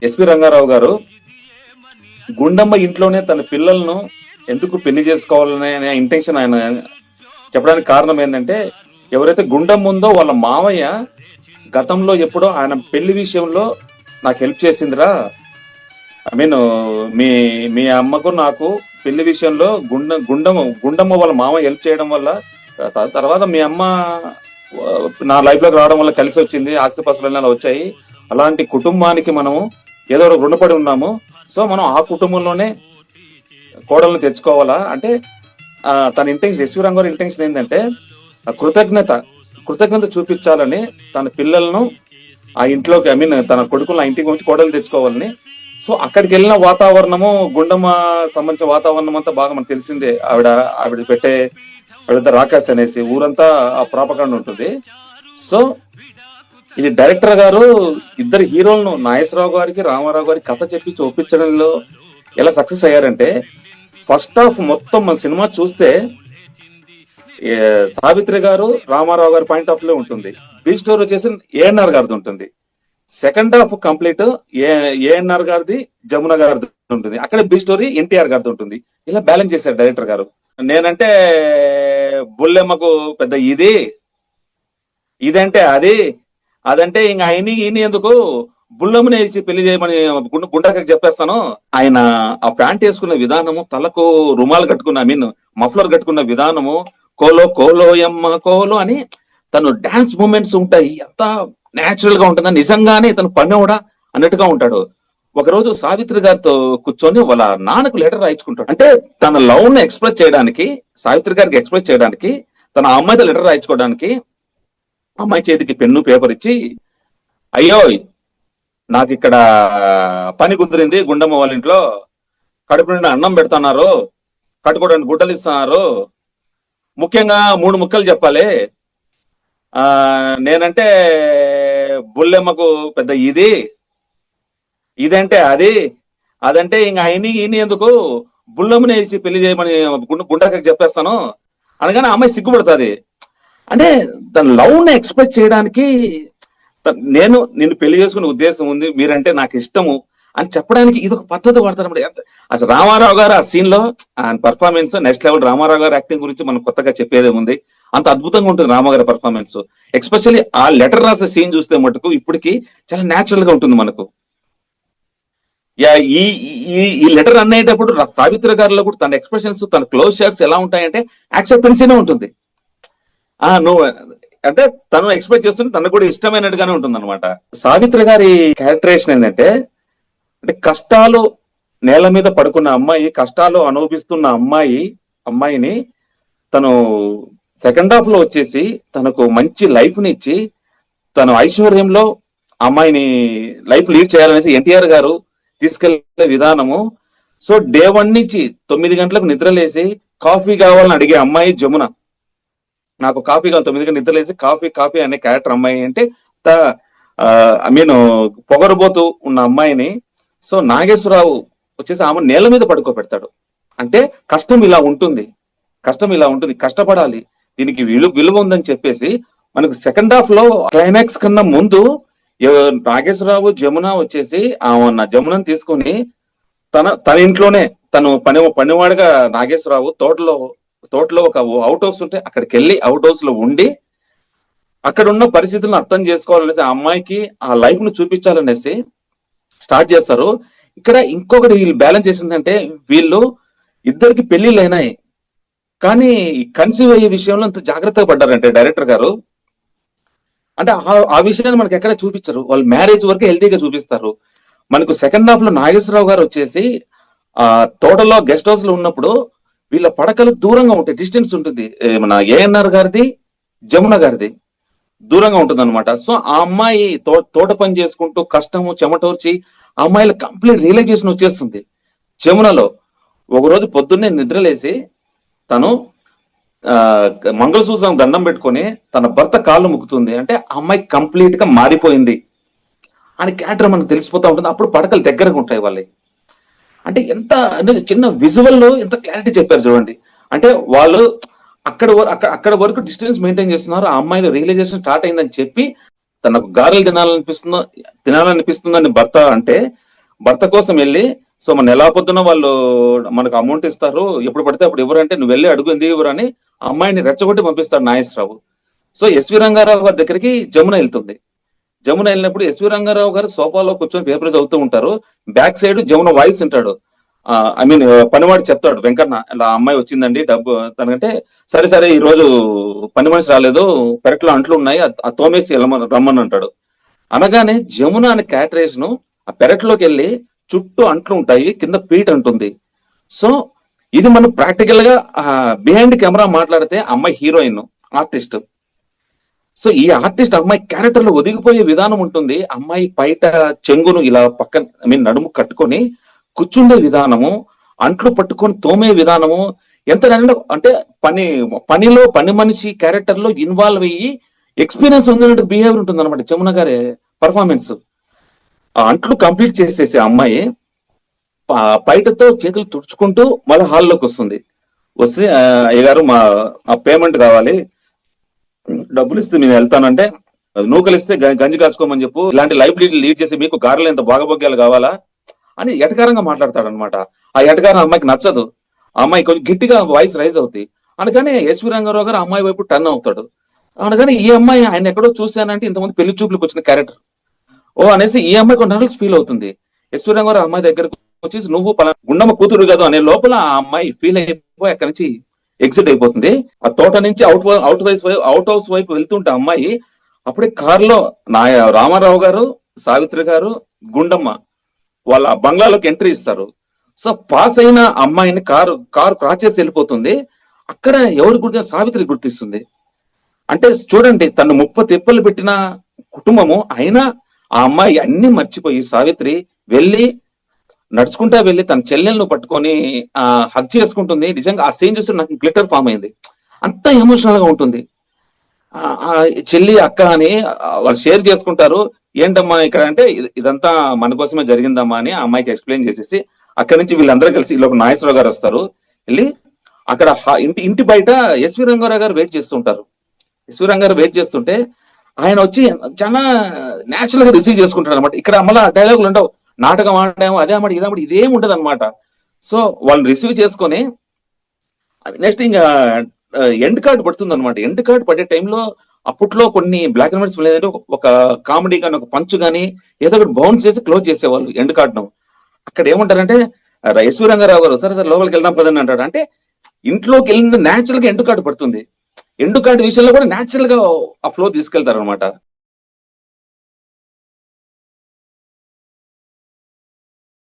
SP Rangarao గారు గుండమ్మ ఇంట్లోనే తన పిల్లలను ఎందుకు పెళ్లి చేసుకోవాలనే ఇంటెన్షన్ ఆయన చెప్పడానికి కారణం ఏంటంటే, ఎవరైతే గుండమ్మ ఉందో వాళ్ళ మావయ్య గతంలో ఎప్పుడో ఆయన పెళ్లి విషయంలో నాకు హెల్ప్ చేసిందిరా. ఐ మీన్ మీ మీ అమ్మకు నాకు పెళ్లి విషయంలో గుండమ్మ వాళ్ళ మామ హెల్ప్ చేయడం వల్ల తర్వాత మీ అమ్మ నా లైఫ్ లోకి రావడం వల్ల కలిసి వచ్చింది, ఆస్తిపాస్తులు అలా వచ్చాయి. అలాంటి కుటుంబానికి మనము ఏదో ఒక రుణపడి ఉన్నాము. సో మనం ఆ కుటుంబంలోనే కోడలను తెచ్చుకోవాలా అంటే తన ఇంటెన్షన్, ఎస్వి రంగారావు ఇంటెన్షన్ ఏంటంటే కృతజ్ఞత కృతజ్ఞత చూపించాలని తన పిల్లలను ఆ ఇంట్లోకి, ఐ మీన్ తన కొడుకులను ఆ ఇంటికి వచ్చి కోడలు తెచ్చుకోవాలని. సో అక్కడికి వెళ్ళిన వాతావరణము, గుండమ్మ సంబంధించిన వాతావరణం అంతా బాగా మనకు తెలిసిందే. ఆవిడ పెట్టే రాకాశ్ అనేసి ఊరంతా ఆ ప్రాపకాండ ఉంటుంది. సో ఇది డైరెక్టర్ గారు ఇద్దరు హీరోలను, నాగేశ్వరరావు గారికి రామారావు గారికి కథ చెప్పి ఒప్పించడంలో ఎలా సక్సెస్ అయ్యారంటే, ఫస్ట్ హాఫ్ మొత్తం మన సినిమా చూస్తే సావిత్రి గారు రామారావు గారి పాయింట్ ఆఫ్ లో ఉంటుంది, బి స్టోరీ వచ్చేసి ఏఎన్ఆర్ గారిది ఉంటుంది. సెకండ్ హాఫ్ కంప్లీట్ ఏఎన్ఆర్ గారిది జమున గారిది ఉంటుంది, అక్కడ బి స్టోరీ ఎన్టీఆర్ గారిది ఉంటుంది. ఇలా బ్యాలెన్స్ చేశారు డైరెక్టర్ గారు. నేనంటే బుల్లెమ్మకు పెద్ద ఇదంటే అదంటే ఇంకా ఈయన ఎందుకు బుల్లమ్మని ఇచ్చి పెళ్లి చేయమని గుండ్రకి చెప్పేస్తాను. ఆయన ఆ ప్యాంట్ వేసుకున్న విధానము, తలకు రుమాలు కట్టుకున్న, ఐ మీన్ మఫ్లర్ కట్టుకున్న విధానము, కోలో కోలో ఎమ్మ కోలో అని తను డాన్స్ మూమెంట్స్ ఉంటాయి, ఎంత నేచురల్ గా ఉంటుందని, నిజంగానే తను పన్నోడా అన్నట్టుగా ఉంటాడు. ఒకరోజు సావిత్రి గారితో కూర్చొని వాళ్ళ నాన్నకు లెటర్ రాయించుకుంటాడు. అంటే తన లవ్ ను ఎక్స్ప్రెస్ చేయడానికి, సావిత్రి గారికి ఎక్స్ప్రెస్ చేయడానికి, తన అమ్మాయితో లెటర్ రాయించుకోవడానికి అమ్మాయి చేతికి పెన్ను పేపర్ ఇచ్చి, అయ్యో నాకు ఇక్కడ పని కుదిరింది, గుండమ్మ వాళ్ళ ఇంట్లో కడుపు నిండా అన్నం పెడుతున్నారు, కట్టుకోవడానికి గుడ్డలు ఇస్తున్నారు, ముఖ్యంగా 3 ముక్కలు చెప్పాలి. నేనంటే బుల్లెమ్మకు పెద్ద ఇదంటే అదంటే ఇంకా ఈయన ఎందుకు బుల్లమ్మని ఇచ్చి పెళ్లి చేయమని గుండ్రకి చెప్పేస్తాను అనగానే అమ్మాయి సిగ్గుపడుతుంది. అంటే తన లవ్ ని ఎక్స్ప్రెస్ చేయడానికి, నిన్ను పెళ్లి చేసుకునే ఉద్దేశం ఉంది, మీరంటే నాకు ఇష్టము అని చెప్పడానికి ఇది ఒక పద్ధతి వాడతారు. అసలు రామారావు గారు ఆ సీన్ లో ఆయన పర్ఫార్మెన్స్ నెక్స్ట్ లెవెల్. రామారావు గారు యాక్టింగ్ గురించి మనం కొత్తగా చెప్పేదే ఉంది, అంత అద్భుతంగా ఉంటుంది రామారావు గారి పర్ఫార్మెన్స్. ఎక్స్పెషల్లీ ఆ లెటర్ రాసే సీన్ చూస్తే మటుకు ఇప్పటికి చాలా న్యాచురల్ గా ఉంటుంది మనకు. ఈ లెటర్ అనేటప్పుడు సావిత్రి గారిలో కూడా తన ఎక్స్ప్రెషన్స్, తన క్లోజ్ షాట్స్ ఎలా ఉంటాయంటే యాక్సెప్టెన్సీనే ఉంటుంది. నువ్వు అంటే తను ఎక్స్పెక్ట్ చేస్తుంటే తనకు కూడా ఇష్టమైనట్టుగానే ఉంటుంది అనమాట. సావిత్రి గారి క్యారెక్టరేషన్ ఏంటంటే, అంటే కష్టాలు నేల మీద పడుకున్న అమ్మాయి, కష్టాలు అనుభవిస్తున్న అమ్మాయిని తను సెకండ్ హాఫ్ లో వచ్చేసి తనకు మంచి లైఫ్ ని ఇచ్చి, తను ఐశ్వర్యంలో అమ్మాయిని లైఫ్ లీడ్ చేయాలనేసి ఎన్టీఆర్ గారు తీసుకెళ్లే విధానము. సో డే 1 నుంచి 9 గంటలకు నిద్రలేసి కాఫీ కావాలని అడిగే అమ్మాయి జమున, నాకు కాఫీ కావాలి 9 గంటలకు నిద్రలేసి కాఫీ అనే క్యారెక్టర్ అమ్మాయి. అంటే ఐ మీన్ పొగరబోతూ ఉన్న అమ్మాయిని, సో నాగేశ్వరరావు వచ్చేసి ఆమె నేల మీద పడుకోబెడతాడు. అంటే కష్టం ఇలా ఉంటుంది, కష్టపడాలి, దీనికి విలువ ఉందని చెప్పేసి మనకు సెకండ్ హాఫ్ లో క్లైమాక్స్ కన్నా ముందు నాగేశ్వరరావు జమున వచ్చేసి జమునని తీసుకుని తన ఇంట్లోనే తను పనివాడిగా నాగేశ్వరరావు తోటలో ఒక అవుట్ హౌస్ ఉంటే అక్కడికి వెళ్ళి అవుట్ హౌస్ లో ఉండి అక్కడ ఉన్న పరిస్థితులను అర్థం చేసుకోవాలనేసి, ఆ అమ్మాయికి ఆ లైఫ్ ను చూపించాలనేసి స్టార్ట్ చేస్తారు. ఇక్కడ ఇంకొకటి వీళ్ళు బ్యాలెన్స్ చేసిందంటే, వీళ్ళు ఇద్దరికి పెళ్లిళ్ళు అయినాయి కానీ కన్సీవ్ అయ్యే విషయంలో అంత జాగ్రత్తగా పడ్డారంటే డైరెక్టర్ గారు. అంటే ఆ విషయాన్ని మనకి ఎక్కడ చూపించరు, వాళ్ళు మ్యారేజ్ వరకు హెల్తీగా చూపిస్తారు. మనకు సెకండ్ హాఫ్ లో నాగేశ్వరరావు గారు వచ్చేసి తోటలో గెస్ట్ హౌస్ లో ఉన్నప్పుడు వీళ్ళ పడకలు దూరంగా ఉంటాయి, డిస్టెన్స్ ఉంటుంది. మన ఏఎన్ఆర్ గారిది జమున గారిది దూరంగా ఉంటుంది అనమాట. సో ఆ అమ్మాయి తోట పని చేసుకుంటూ కష్టము చెమటోర్చి ఆ అమ్మాయిల కంప్లీట్ రియలైజేషన్ వచ్చేస్తుంది. జమునలో ఒకరోజు పొద్దున్నే నిద్రలేసి తను మంగళసూత్రం దండం పెట్టుకొని తన భర్త కాళ్ళు ముక్కుతుంది. అంటే ఆ అమ్మాయి కంప్లీట్ గా మారిపోయింది అని క్యారెక్టర్ మనకు తెలిసిపోతా ఉంటుంది. అప్పుడు పడకలు దగ్గరగా ఉంటాయి వాళ్ళవి. అంటే ఎంత అంటే చిన్న విజువల్ లో ఎంత క్లారిటీ చెప్పారు చూడండి. అంటే వాళ్ళు అక్కడ వరకు డిస్టెన్స్ మెయింటైన్ చేస్తున్నారు. ఆ అమ్మాయిలో రియలైజేషన్ స్టార్ట్ అయిందని చెప్పి తనకు గారెలు తినాలనిపిస్తుందని భర్త అంటే భర్త కోసం వెళ్ళి, సో మన నెలా పొద్దున వాళ్ళు మనకు అమౌంట్ ఇస్తారు, ఎప్పుడు పడితే అప్పుడు ఎవరంటే నువ్వు వెళ్ళి అడుగు ఎందుకు ఇవ్వరు అని ఆ అమ్మాయిని రెచ్చగొట్టి పంపిస్తాడు నాగేశ్వరరావు. సో ఎస్వి రంగారావు గారి దగ్గరికి జమున వెళ్తుంది. జమున వెళ్ళినప్పుడు ఎస్వి రంగారావు గారు సోఫాలో కూర్చొని పేపర్ చదువుతూ ఉంటారు. బ్యాక్ సైడ్ జమున వాయిస్ ఉంటాడు. ఐ మీన్ పనివాడు చెప్తాడు, వెంకన్న ఇలా అమ్మాయి వచ్చిందండి డబ్బు తనకంటే, సరే సరే ఈ రోజు పని మనిషి రాలేదు, పెరట్లో అంట్లు ఉన్నాయి, ఆ తోమేసి రమ్మని అంటాడు. అనగానే జమున అనే క్యాటరేషన్ ఆ పెరట్లోకి వెళ్ళి చుట్టూ అంట్లు ఉంటాయి, కింద పీట ఉంటుంది. సో ఇది మనం ప్రాక్టికల్ గా బిహైండ్ కెమెరా మాట్లాడితే అమ్మాయి హీరోయిన్ ఆర్టిస్ట్. సో ఈ ఆర్టిస్ట్ అమ్మాయి క్యారెక్టర్ లో ఒదిగిపోయే విధానం ఉంటుంది. అమ్మాయి బయట చెంగును ఇలా పక్కన ఐ మీన్ నడుము కట్టుకొని కూర్చుండే విధానము, అంట్లు పట్టుకొని తోమే విధానము ఎంత అంటే పనిలో పని మనిషి క్యారెక్టర్ లో ఇన్వాల్వ్ అయ్యి ఎక్స్పీరియన్స్ ఉందన్నట్టు బిహేవియర్ ఉంటుంది అనమాట జమున గారి పర్ఫార్మెన్స్. ఆ అంట్లు కంప్లీట్ చేసేసి అమ్మాయి బయటతో చేతులు తుడుచుకుంటూ మళ్ళీ హాల్లోకి వస్తుంది. వస్తే అయ్యగారు మా పేమెంట్ కావాలి, డబ్బులు ఇస్తే నేను వెళ్తానంటే, నూకలిస్తే గంజి కాచుకోమని చెప్పు, ఇలాంటి లైబ్రరీ లీడ్ చేసి మీకు గారెలు ఎంత బాగబొగ్గాలు కావాలా అని ఎటకారంగా మాట్లాడతాడు అనమాట. ఆ ఎటకారం అమ్మాయికి నచ్చదు. ఆ అమ్మాయి కొంచెం గట్టిగా వాయిస్ రైజ్ అవుతుంది. అందుకని ఎస్వి రంగారావు గారు అమ్మాయి వైపు టర్న్ అవుతాడు. అందుకని ఈ అమ్మాయి ఆయన ఎక్కడో చూశానంటే ఇంతమంది పెళ్లి చూపులకు వచ్చిన క్యారెక్టర్ అనేసి ఈ అమ్మాయి కొన్ని ఫీల్ అవుతుంది. ఎస్వి రంగారావు అమ్మాయి దగ్గరకు వచ్చేసి నువ్వు గుండమ్మ కూతురు కాదు అనే లోపల ఆ అమ్మాయి ఫీల్ అయిపోయి అక్కడి నుంచి ఎగ్జిట్ అయిపోతుంది. ఆ తోట నుంచి అవుట్ హౌస్ వైపు వెళ్తుంటే అమ్మాయి అప్పుడే కారులో రామారావు గారు, సావిత్రి గారు, గుండమ్మ వాళ్ళ బంగ్లాలోకి ఎంట్రీ ఇస్తారు. సో పాస్ అయిన అమ్మాయిని కారు క్రాస్ చేసి వెళ్ళిపోతుంది. అక్కడ ఎవరు సావిత్రి గుర్తిస్తుంది. అంటే చూడండి, తను 30 తిప్పలు పెట్టిన కుటుంబము అయినా ఆ అమ్మాయి అన్ని మర్చిపోయి సావిత్రి వెళ్ళి నడుచుకుంటా వెళ్ళి తన చెల్లెలను పట్టుకొని హగ్ చేసుకుంటుంది. నిజంగా ఆ సీన్ చూస్తే నాకు గ్లిటర్ ఫామ్ అయింది. అంత ఎమోషనల్ గా ఉంటుంది. ఆ చెల్లి అక్క అని వాళ్ళు షేర్ చేసుకుంటారు. ఏంటమ్మా ఇక్కడ అంటే ఇదంతా మన కోసమే జరిగిందమ్మా అని ఆ అమ్మాయికి ఎక్స్ప్లెయిన్ చేసేసి అక్కడి నుంచి వీళ్ళందరూ కలిసి ఇలా నాగేశ్వరరావు గారు వస్తారు. వెళ్ళి అక్కడ ఇంటి బయట ఎస్వి రంగారావు గారు వెయిట్ చేస్తుంటారు. ఎస్వి రంగారావు వెయిట్ చేస్తుంటే ఆయన వచ్చి చాలా న్యాచురల్ గా రిసీవ్ చేసుకుంటారు అనమాట. ఇక్కడ మళ్ళీ డైలాగులు ఉండవు, నాటకం ఆడాము అదే అమ్మడి ఇదమ్మడి ఇదేం ఉంటది అనమాట. సో వాళ్ళని రిసీవ్ చేసుకొని నెక్స్ట్ ఇంకా ఎండ్ కార్డ్ పడుతుంది అనమాట. ఎండ్ కార్డ్ పడే టైంలో అప్పట్లో కొన్ని బ్లాక్ అండ్ వైట్స్ లేదంటే ఒక కామెడీ కానీ ఒక పంచ్ కానీ ఏదో ఒకటి బౌన్స్ చేసి క్లోజ్ చేసేవాళ్ళు ఎండ్ కార్డ్ ను. అక్కడ ఏమంటారంటే ఎస్వి రంగారావు గారు సరే సరే లోపలికి వెళ్దాం పదండి అంటాడు. అంటే ఇంట్లోకి వెళ్ళిన న్యాచురల్ గా ఎండ్ కార్డ్ పడుతుంది. ఎండ్ కార్డ్ విషయంలో కూడా న్యాచురల్ గా ఆ ఫ్లో తీసుకెళ్తారు అనమాట.